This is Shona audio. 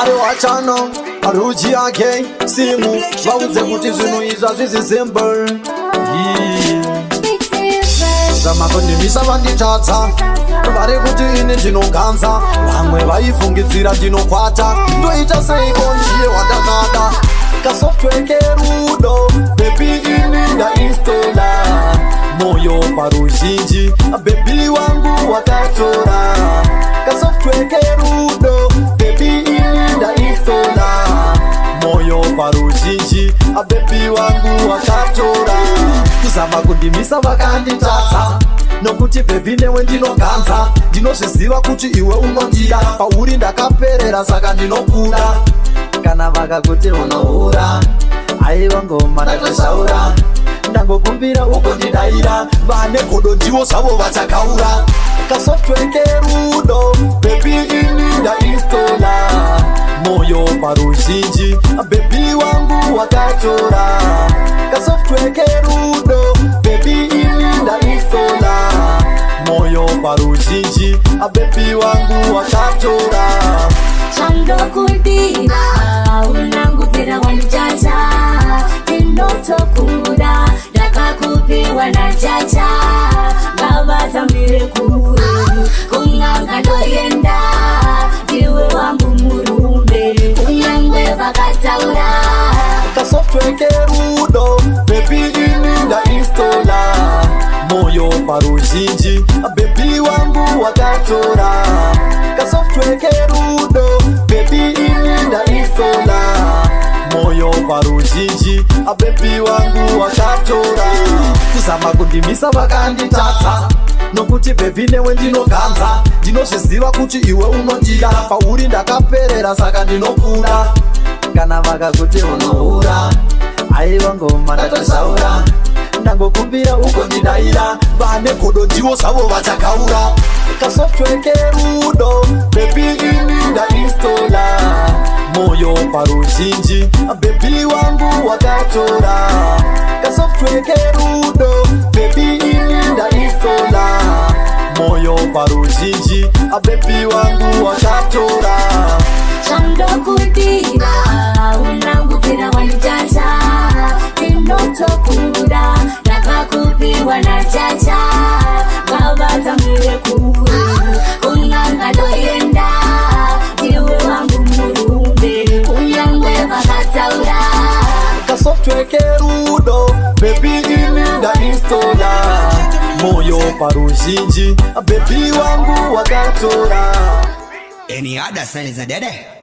ari wachano aruji yake simu vauze kuti zvinhu izva zvisi simple zamavandimisa vanditadza vari kuti ini ndinoganza vamwe vaifungidzira ndinokwata ndoita seiko ndiye wandakada kasoftware kerudo bebi ini ndainstola moyo paruzhinji bebi wangu wakatora kasoftware kerudo bebi ini ndainstola moyo paruzhinji bebi wangu wakatora kuzama kundimisa vakanditadza nokuti bebi newe ndinoganza ndinozviziva kuti iwe unondida pauri ndakaperera saka ndinokuda kana vakakuti unohura aiva ngoma ndatoshaura ndangokumbira uko ndidayira vane godo ndivo zvavo vachakaura kasoftware kerudo bebi ini ndainstola moyo paruzhinji bebi wangu wakatora kasoftware kerudo bebi ini ndainstola moyo paruzhinji bebi wangu wakatora chandokudira unangupira wandichacha ndinotokuda ndakakupiwa nachacha ngavatambire kure kun'anga ndoenda iwe wangu murume kunyangwe vakataura kasoftware kerudo bebi ini ndainstola moyo paruzhinji bebi wangu wakatora kasoftware kerudo bebi ini ndainstola moyo paruzhinji bebi wangu wakatora kuzama kundimisa vakanditadza nokuti bebi newe ndinoganza ndinozviziva kuti iwe unondida pauri ndakaperera saka ndinokuda kana vakakuti unohura aiva ngoma ndatoshaura ndangokumbira uko ndidayira vane godo ndivo zvavo vachakaura kasoftware kerudo bebi ini ndainstola moyo paruzhinji bebi wangu wakatora kasoftware kerudo bebi ini ndainstola moyo paruzhinji bebi wangu wakatora chandokudira unangupira wandichacha ndinotokuda ndakakupiwa nachacha ngavatambire kure kun'anga ndoenda iwe wangu murume kunyangwe vakataura kasoftware kerudo bebi ini ndainstola moyo paruzhinji bebi wangu wakatora. Any other signs are dead?